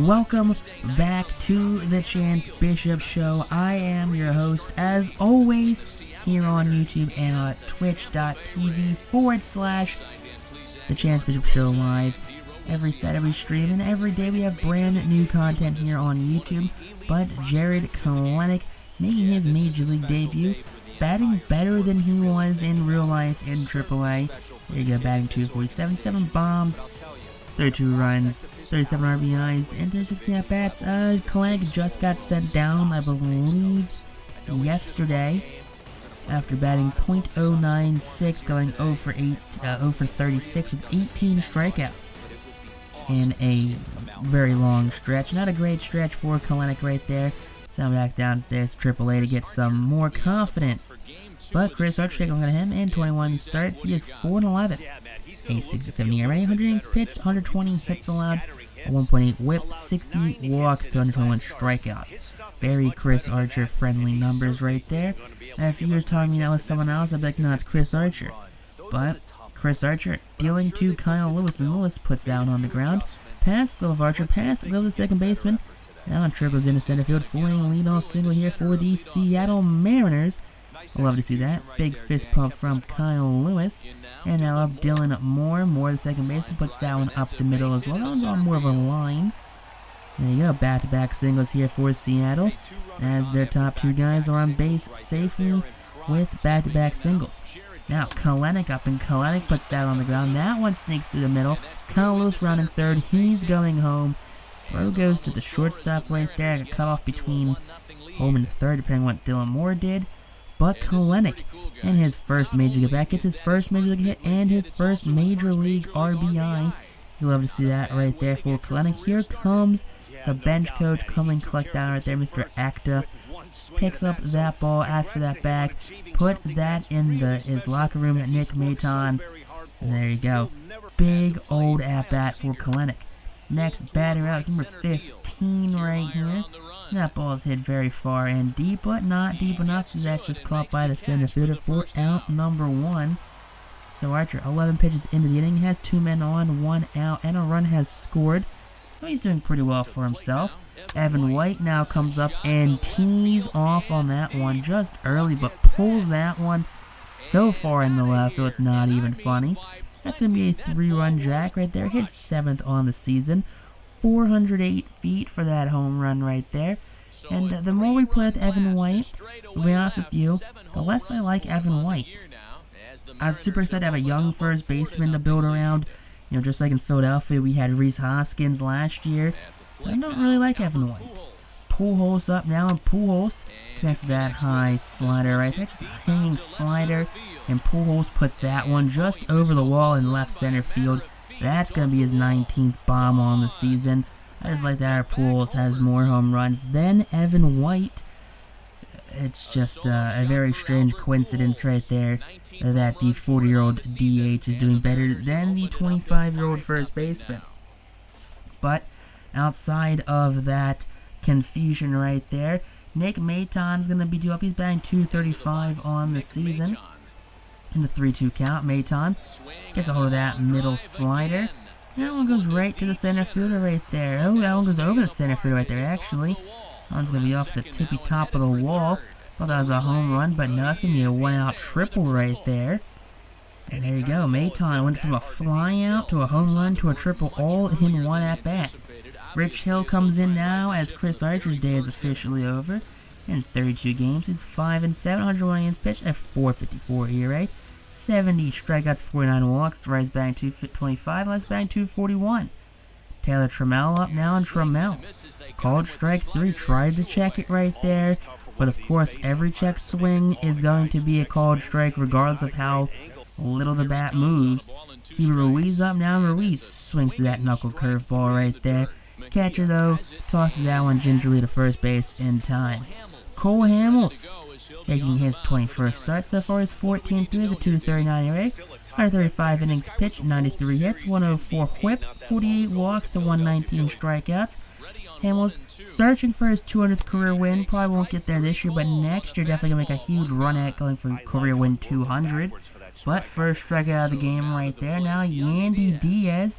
welcome back to the Chance Bishop Show. I am your host, as always, here on YouTube and on twitch.tv/the Chance Bishop Show live. Every Saturday stream, and every day we have brand new content here on YouTube. But Jarred Kelenic making his Major League debut, batting better than he was in real life in AAA. There you go, batting 247, 7 bombs, 32 runs, 37 RBIs, and 360 at-bats. Kelenic just got sent down, I believe, yesterday, after batting .096, going 0 for 36 with 18 strikeouts in a very long stretch. Not a great stretch for Kelenic right there. Sent back downstairs to AAA to get some more confidence. But Chris Archer taking a look at him in 21 starts. He is 4-11. A 67 ERA, 100 innings pitched, 120 hits allowed, a 1.8 whip, 60 walks to 121 strikeouts. Very Chris Archer friendly numbers right there. And if you were telling me that was someone else, I'd be like, no, it's Chris Archer. But Chris Archer dealing to Kyle Lewis, and Lewis puts down on the ground. Pass, glove of Archer, pass, glove of the second baseman. Now triples into center field for a leadoff single here for the Seattle Mariners. I love to see that. Big fist pump from Kyle Lewis. And now up Dylan Moore. The second baseman puts that one up the middle as well. That was on more of a line. There you go. Back-to-back singles here for Seattle, as their top two guys are on base safely with back-to-back singles. Now Kelenic up, and Kelenic puts that on the ground. That one sneaks through the middle. Kyle Lewis rounding third. He's going home. Throw goes to the shortstop right there. Got cut off between home and third, depending on what Dylan Moore did. But Kelenic, in his first Major League at-bat, gets his first Major League hit and his first Major League RBI. You love to see that right there for Kelenic. Here comes the bench coach coming collect down right there, Mr. Acta. Picks up that ball, asks for that back, put that in his locker room at Nick Maton. And there you go. Big old at-bat for Kelenic. Next batter out is number 15 right here. That ball is hit very far and deep, but not deep enough, so that's just caught by the center fielder for out number 1. So Archer, 11 pitches into the inning, has 2 men on, 1 out, and a run has scored. So he's doing pretty well for himself. Evan White now comes up and tees off on that one just early, but pulls that one so far in the left field it's not even funny. That's going to be a 3-run jack right there, his 7th on the season. 408 feet for that home run right there. And the more we play with Evan White, to be honest with you, the less I like Evan White. I was super excited to have a young first baseman to build around. You know, just like in Philadelphia, we had Rhys Hoskins last year. But I don't really like Evan White. Pujols up now, and Pujols connects to that high slider right there. Just a hanging slider, and Pujols puts that one just over the wall in left center field. That's going to be his 19th bomb on the season. I just like that our Pujols has more home runs than Evan White. It's just a very strange coincidence right there that the 40-year-old DH is doing better than the 25-year-old first baseman. But outside of that confusion right there, Nick Maton's going to be due up. He's batting .235 on the season. In the 3-2 count, Maton gets a hold of that middle slider. That one goes right to the center fielder right there. Oh, that one goes over the center fielder right there, actually. That one's going to be off the tippy top of the wall. Thought that was a home run, but no, it's going to be a 1-out triple right there. And there you go. Maton went from a fly out to a home run to a triple all in one at-bat. Rich Hill comes in now as Chris Archer's day is officially over. In 32 games, he's 5-7, 101 innings pitched, a 4.54 ERA, 70 strikeouts, 49 walks. Rice batting .225, Rice batting .241. Taylor Trammell up now, and Trammell called strike 3. Tried to check it right there, but of course, every check swing is going to be a called strike, regardless of how little the bat moves. Keeper Ruiz up now, and Ruiz swings to that knuckle curveball right there. Catcher though tosses that one gingerly to first base in time. Cole Hamels taking his 21st start so far is 14-3 with a 2.39 ERA, 135 innings pitched, 93 hits, 104 whip, 48 walks to 119 strikeouts. Hamels searching for his 200th career win. Probably won't get there this year, but next year definitely going to make a huge run at going for career win 200. But first strikeout of the game right there. Now Yandy Diaz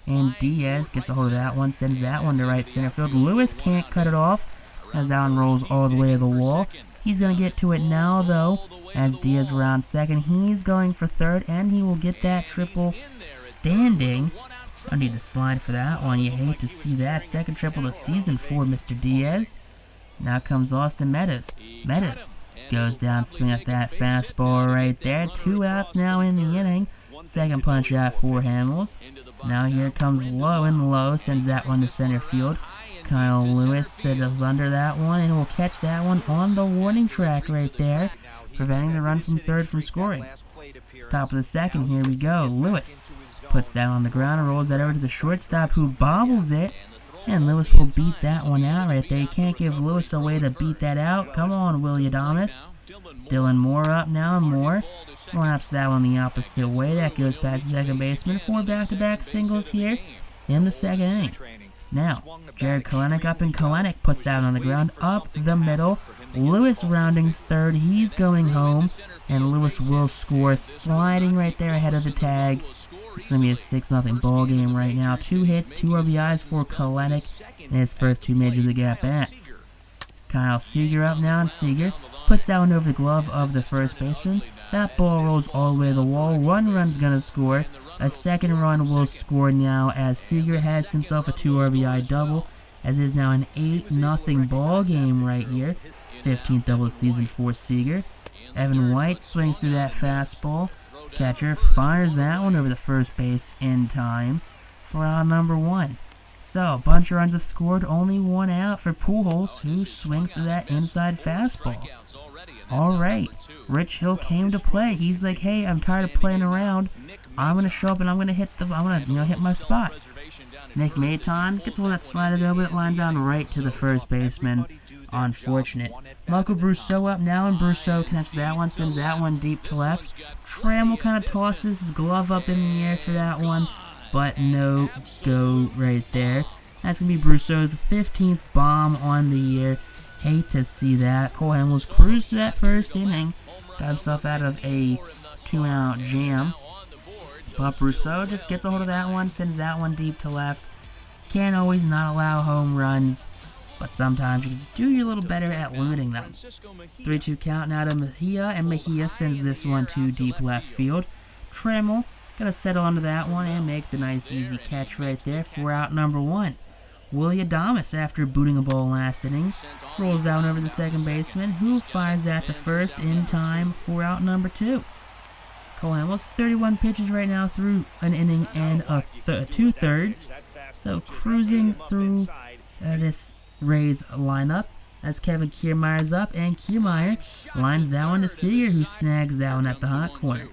And Diaz gets a hold of that one, sends that one to right center field. Lewis can't cut it off as that one rolls all the way to the wall. He's going to get to it now, though, as Diaz rounds second. He's going for third, and he will get that triple standing. I need to slide for that one. You hate to see that. Second triple of the season for Mr. Diaz. Now comes Austin Meadows. Meadows goes down, swing at that fastball right there. 2 outs now in the inning. Second punch out for Hamels. Now here comes low and low, sends that one to center field. Kyle Lewis settles under that one and will catch that one on the warning track right there, preventing the run from third from scoring. Top of the second, here we go. Lewis puts that on the ground and rolls that over to the shortstop, who bobbles it. And Lewis will beat that one out right there. You can't give Lewis a way to beat that out. Come on, Willie Adames. Dylan Moore up now, and Moore slaps that one the opposite way. That goes past the second baseman. 4 back-to-back singles here in the second inning. Now, Jarred Kelenic up, and Kelenic puts that one on the ground up the middle. Lewis rounding third. He's going home, and Lewis will score, sliding right there ahead of the tag. It's going to be a 6-0 ball game right now. 2 hits, 2 RBIs for Kelenic in his first 2 Major League at-bats. Kyle Seager up now, and Seager puts that one over the glove of the first baseman. That ball rolls all the way to the wall. 1 run's going to score. A second run will score now as Seager has himself a 2 RBI double, as it is now an 8-0 ball game right here. 15th double of the season for Seager. Evan White swings through that fastball. Catcher fires that one over the first base in time for out number 1. So, a bunch of runs have scored, only 1 out for Pujols, who swings through that inside fastball. Alright, Rich Hill came to play. He's like, hey, I'm tired of playing around. I'm gonna show up and I'm gonna hit my spots. Nick Maton gets one that slider though, but it lines down right to the first baseman. Unfortunate. Michael Brousseau up now, and Brousseau connects that one, sends that one deep to left. Trammell kind of tosses his glove up in the air for that one, but no go right there. That's going to be Brousseau's 15th bomb on the year. Hate to see that. Cole Hamels cruised to that first inning, got himself out of a 2-out jam. But Brousseau just gets a hold of that one, sends that one deep to left. Can't always not allow home runs, but sometimes you can just do a little better at limiting them. 3-2 count now to Mejia, and Mejia sends this one to deep left field. Trammell gonna settle onto that one and make the nice easy catch right there for out number 1. Willie Adames, after booting a ball last inning, rolls down over the second baseman, who fires that to first in time for out number 2. Cole Hamels, 31 pitches right now through an inning and 2/3, so cruising through this Rays lineup as Kevin Kiermaier's up, and Kiermaier lines that one to Seager, who snags that one at the hot corner.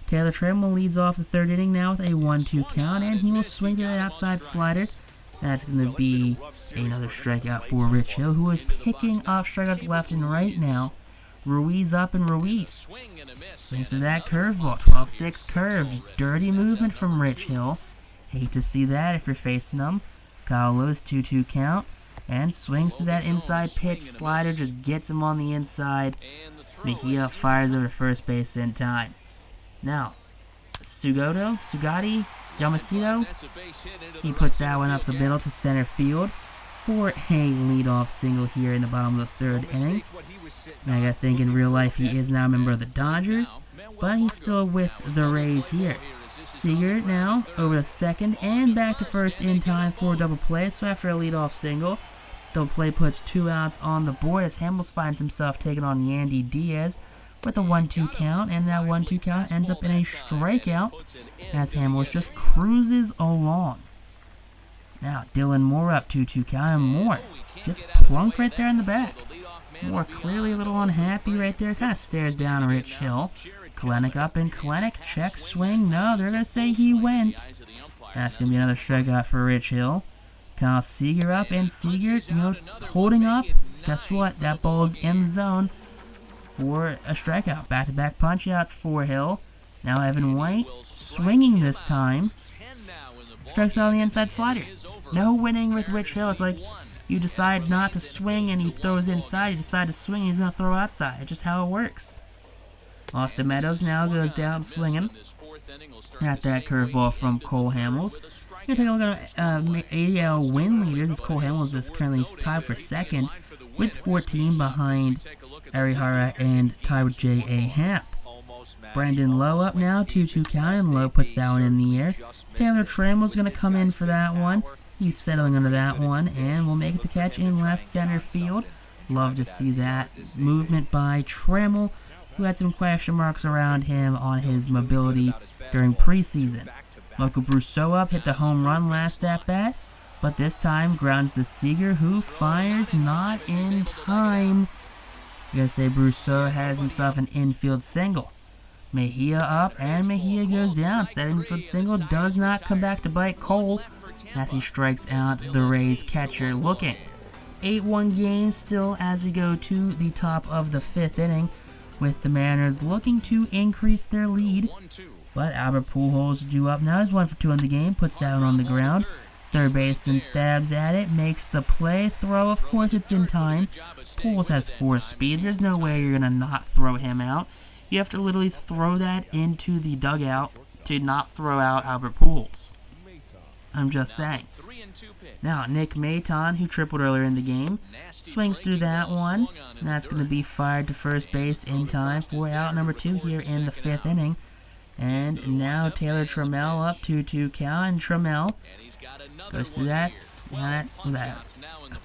Taylor Trammell leads off the 3rd inning now with a 1-2 count, and he will swing to that outside slider. That's going to be another strikeout for Rich Hill, who is picking up strikeouts left and right now. Ruiz up, and Ruiz swings to that curveball. 12-6 curve. Dirty movement from Rich Hill. Hate to see that if you're facing him. Kyle Lewis, 2-2 count. And swings to that inside pitch. Slider just gets him on the inside. Mejia fires over to first base in time. Now, Sugati, Yamashita, he puts that one up the middle to center field for a leadoff single here in the bottom of the 3rd inning. Now I gotta think, in real life he is now a member of the Dodgers, but he's still with the Rays here. Seager now over to second and back to first in time for a double play. So after a leadoff single, double play puts 2 outs on the board as Hamels finds himself taking on Yandy Diaz with a 1-2 count, and that 1-2 count ends up in a strikeout as Hamels just cruises along. Now Dylan Moore up, 2-2 count, and Moore gets plunked right there in the back. Moore clearly a little unhappy right there, kind of stares down Rich Hill. Kelenic up, and Kelenic check swing. No, they're going to say he went. That's going to be another strikeout for Rich Hill. Kyle Seager up, and Seager, holding up. Guess what? That ball is in the zone for a strikeout. Back-to-back punch-outs for Hill. Now Evan White swinging this time. Strikes out on the inside slider. No winning with Rich Hill. It's like you decide not to swing and he throws inside. You decide to swing and he's going to throw outside. It's just how it works. Austin Meadows now goes down swinging at that curveball from Cole Hamels. We're going to take a look at AL win leaders, as Cole Hamels is currently tied for second with 14 behind Arihara and tied with J.A. Happ. Brandon Lowe up now, 2-2 count, and Lowe puts that one in the air. Taylor Trammell's going to come in for that one. He's settling under that one, and will make the catch in left center field. Love to see that movement by Trammell, who had some question marks around him on his mobility during preseason. Michael Brousseau up, hit the home run last at bat, but this time grounds the Seager, who fires not in time. I'm going to say Brousseau has himself an infield single. Mejia up, and Mejia goes down. That infield single does not come back to bite Cole as he strikes out the Rays catcher looking. 8-1 game still as we go to the top of the 5th inning, with the Mariners looking to increase their lead. But Albert Pujols due up now. He's 1 for 2 in the game, puts that one on the ground. Third baseman stabs at it, makes the play, throw. Of course it's in time. Pujols has 4 speed. There's no way you're going to not throw him out. You have to literally throw that into the dugout to not throw out Albert Pujols. I'm just saying. Now, Nick Maton, who tripled earlier in the game, swings through that one, and that's going to be fired to first base in time for out number 2 here in the 5th inning. And now Taylor Trammell up, 2-2 count, and Trammell goes through that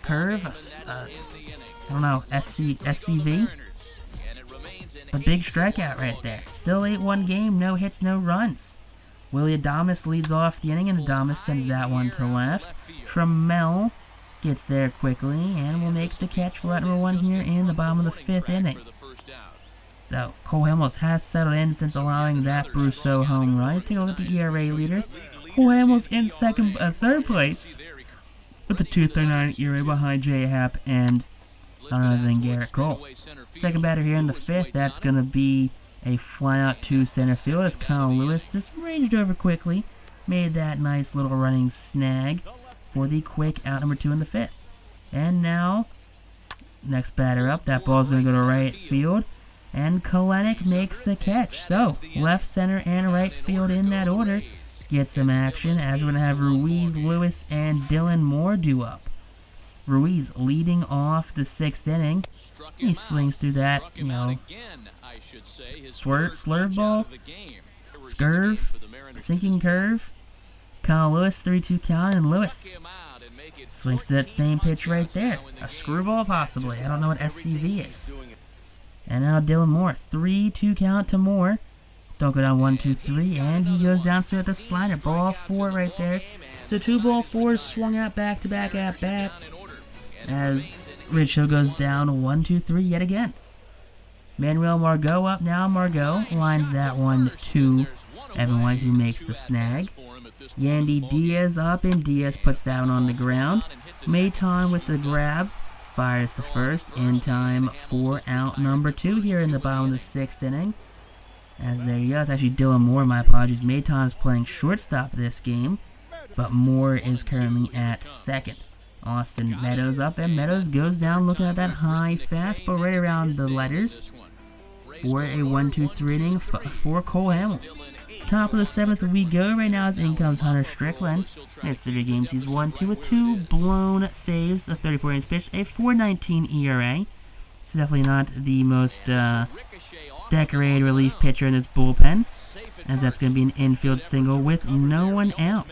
curve, I don't know, SCV. A big strikeout right there. Still 8-1 game, no hits, no runs. Willie Adames leads off the inning, and Adames sends that one to left. Trammell gets there quickly and will make the catch for out number 1 here in the bottom of the 5th inning. So, Cole Hamels has settled in since allowing that Brousseau home run. Let's take a look at the ERA leaders. Cole Hamels in third place with a 2.39 ERA behind J. Happ and none other than Garrett Cole. Second batter here in the 5th, that's going to be a fly out to center field as Kyle Lewis just ranged over quickly, made that nice little running snag for the quick out number 2 in the 5th. And now, next batter up, that ball's going to go to right field, and Kelenic makes the catch. So, left, center, and right field in that order get some action as we're going to have Ruiz, Lewis, and Dylan Moore due up. Ruiz leading off the 6th inning. He swings through that, slurve ball, scurve, sinking curve. Kyle Lewis, 3-2 count, and Lewis swings to that same pitch right there. A screwball, possibly. I don't know what SCV is. And now Dylan Moore, 3-2 count to Moore. Don't go down 1-2-3, and he goes down to the slider. Ball 4 right there. So 2 ball 4s swung out back-to-back at-bats as Rich Hill goes down 1-2-3 yet again. Manuel Margot up now. Margot lines that one to Evan White, who makes the snag. Yandy Diaz up, and Diaz puts that one on the ground. Maton with the grab, fires to first in time for out number 2 here in the bottom of the 6th inning. As there you go, it's actually Dylan Moore, my apologies. Maton is playing shortstop this game, but Moore is currently at second. Austin Meadows up, and Meadows goes down looking at that high fastball right around the letters for a 1-2-3 inning for Cole Hamels. Top of the 7th we go. Right now as in comes Hunter Strickland. In his 3 games he's won 2 with 2 blown saves, a 34-inch pitch, a 4.19 ERA. So definitely not the most decorated relief pitcher in this bullpen, as that's going to be an infield single with no one out.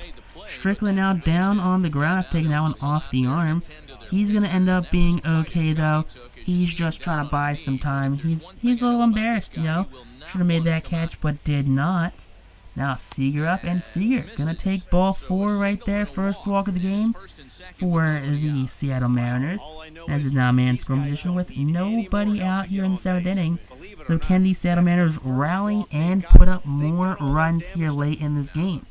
Strickland now down on the ground after taking that one off the arm. He's going to end up being okay, though. He's just trying to buy some time. He's a little embarrassed, Should have made that catch, but did not. Now Seager up, and Seager going to take ball 4 right there. First walk of the game for the Seattle Mariners. As is now man scoring position with nobody out here in the 7th inning. So can the Seattle Mariners rally and put up more runs here late in this game?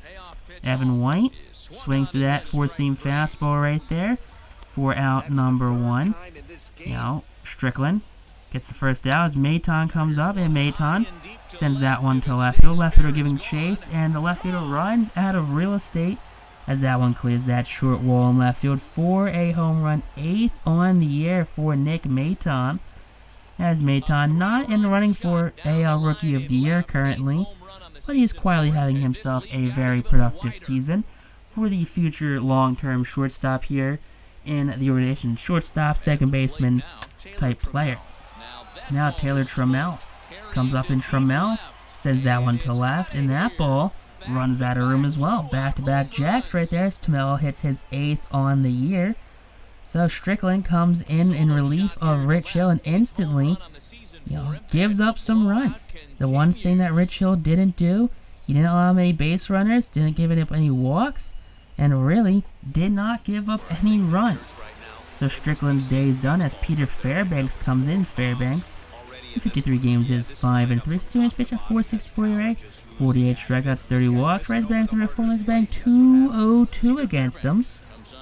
Evan White swings to that 4-seam fastball right there for out number 1. Now Strickland gets the first out as Maton comes up, and Maton sends that one to left field. Left fielder giving chase, and the left fielder runs out of real estate as that one clears that short wall in left field for a home run. 8th on the year for Nick Maton. As Maton not in the running for AL Rookie of the Year currently, but he's quietly having himself a very productive season. for the future long-term shortstop here in the organization. Shortstop, second baseman type player. Now Taylor Trammell comes up, and Trammell sends that one to left, and that ball runs out of room as well. Back-to-back jacks right there as Trammell hits his 8th on the year. So Strickland comes in relief of Rich Hill and instantly, gives up some runs. The one thing that Rich Hill didn't do, he didn't allow many base runners, didn't give up any walks, and really did not give up any runs. So Strickland's day is done as Peter Fairbanks comes in. Fairbanks, in 53 games, is 5-3. 52 innings pitched at .464 ERA, 48 strikeouts, 30 walks. Right bang 304, left bang 202 against him.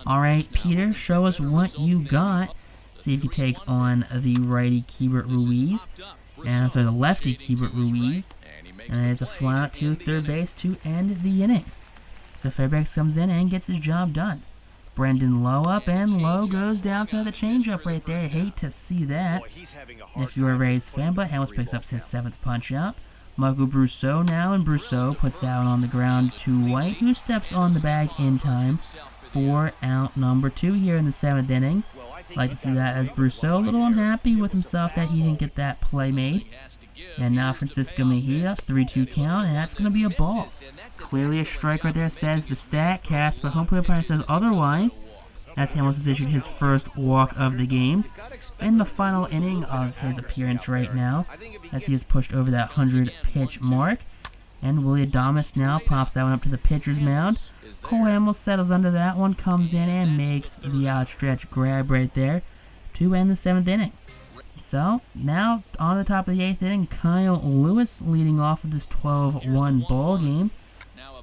All right, Peter, show us what you got. See if you take on the righty Keibert Ruiz. And sorry, the lefty Keibert Ruiz. And there's a fly out to third base to end the inning. So Fairbanks comes in and gets his job done. Brendan Lowe up, and Lowe goes down to the changeup right there. I hate to see that if you're a Rays fan, but Hamels picks up his 7th punch out. Michael Brousseau now, and Brousseau puts that one on the ground to White, who steps on the bag in time for out number 2 here in the 7th inning. Like to see that as Brousseau a little unhappy with himself that he didn't get that play made. And now Francisco Mejia, 3-2 count, and that's going to be a ball. Clearly a strike right there, says the StatCast, but home plate umpire says otherwise, as Hamels has issued his first walk of the game. In the final inning of his appearance right now, as he has pushed over that 100-pitch mark. And Willie Adames now pops that one up to the pitcher's mound. Cole Hamels settles under that one, comes in and makes the outstretched grab right there to end the 7th inning. So, now on the top of the 8th inning, Kyle Lewis leading off of this 12-1 ball game.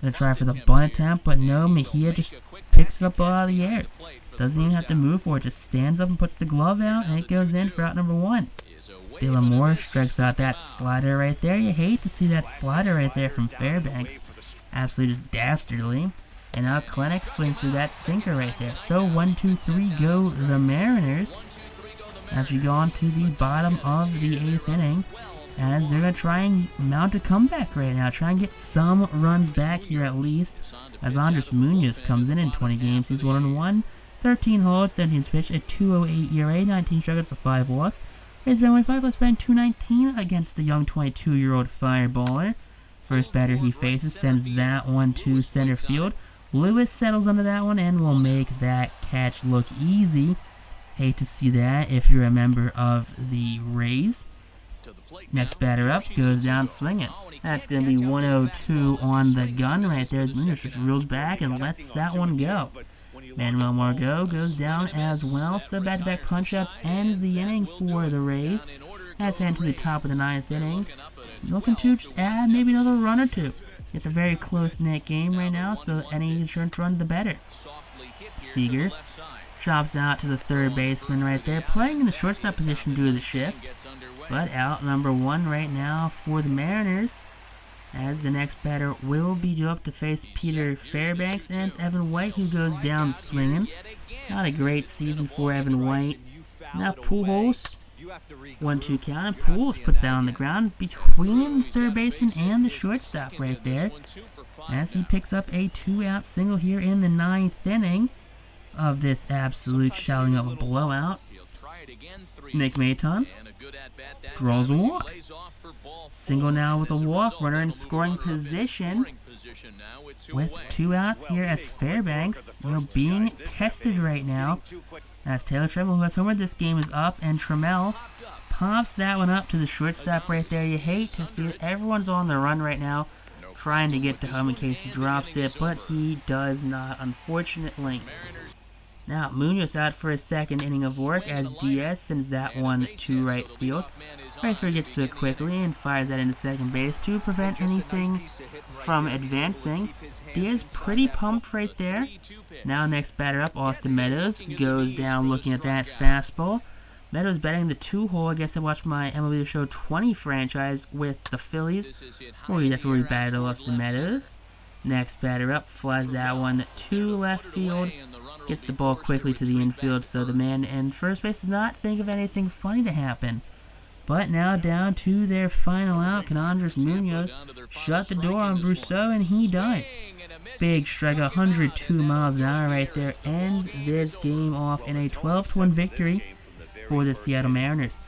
Gonna try for the bunt attempt, but no, Mejia just picks it up out of the air. Doesn't even have to move for it, just stands up and puts the glove out, and it goes in for out number 1. Dylan Moore strikes out that slider right there. You hate to see that slider right there from Fairbanks. Absolutely just dastardly. And now Kelenic swings through that sinker right there. So 1-2-3 go the Mariners. As we go on to the bottom of the 8th inning, as they're going to try and mount a comeback right now. Try and get some runs back here at least. As Andres Munoz comes in 20 games. He's 1-1, 13 holds, 17 pitched, a 2.08 ERA, 19 strikeouts, 5 walks. Rays bang 1.5, let's bang 219 against the young 22-year-old fireballer. First batter he faces sends that one to center field. Lewis settles under that one and will make that catch look easy. Hate to see that if you're a member of the Rays. Next batter up goes down swinging. That's going to be 102 on the gun right there as Munoz just reels back and lets that one go. Manuel Margot goes down as well, so back-to-back punch-outs ends the inning for the Rays. As head to the top of the 9th inning, looking to just add maybe another run or two. It's a very close-knit game right now, so any insurance run, the better. Seager chops out to the third baseman right there, playing in the shortstop position due to the shift. But out number 1 right now for the Mariners, as the next batter will be due up to face Peter Fairbanks, and Evan White, who goes down swinging. Not a great season for Evan White. Now Pujols, 1-2 count, and Pujols puts that on the ground between the third baseman and the shortstop right there, as he picks up a 2-out single here in the 9th inning of this absolute shelling of a blowout. Nick Maton draws a walk. Single now with a walk, runner in scoring position with 2 outs here as Fairbanks, being tested right now. As Taylor Trammell, who has homered this game, is up, and Trammell pops that one up to the shortstop right there. You hate to see it. Everyone's on the run right now, trying to get to home in case he drops it, but he does not, unfortunately. Now, Munoz out for his 2nd inning of work as Diaz sends that one to right field. Right field gets to it quickly and fires that into second base to prevent anything from advancing. Diaz pretty pumped right there. Now, next batter up, Austin Meadows goes down looking at that fastball. Meadows batting the 2-hole. I guess I watched my MLB The Show 20 franchise with the Phillies. That's where we batted Austin Meadows. Next batter up, flies that one to left field. Gets the ball quickly to the infield, so the man in first base does not think of anything funny to happen. But now down to their final out. Andres Munoz shut the door on Brousseau, and he does. Big strike, 102 miles an hour right there, ends this game off in a 12-1 victory for the Seattle Mariners.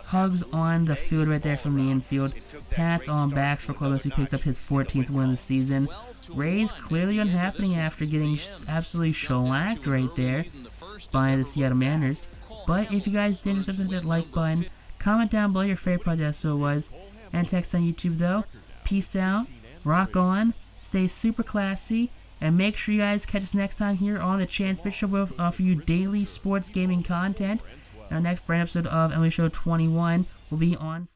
Hugs on the field right there from the infield. Pats on backs for Columbus, who picked up his 14th win of the season. Rays clearly unhappy after getting absolutely shellacked right there by the Seattle Mariners. But if you guys did yourself that like button, comment down below your favorite part that so was, and text on YouTube though. Peace out, rock on, stay super classy, and make sure you guys catch us next time here on the Chance Pitch Show. We'll offer you daily sports gaming content. Our next brand episode of MLB Show 21 will be on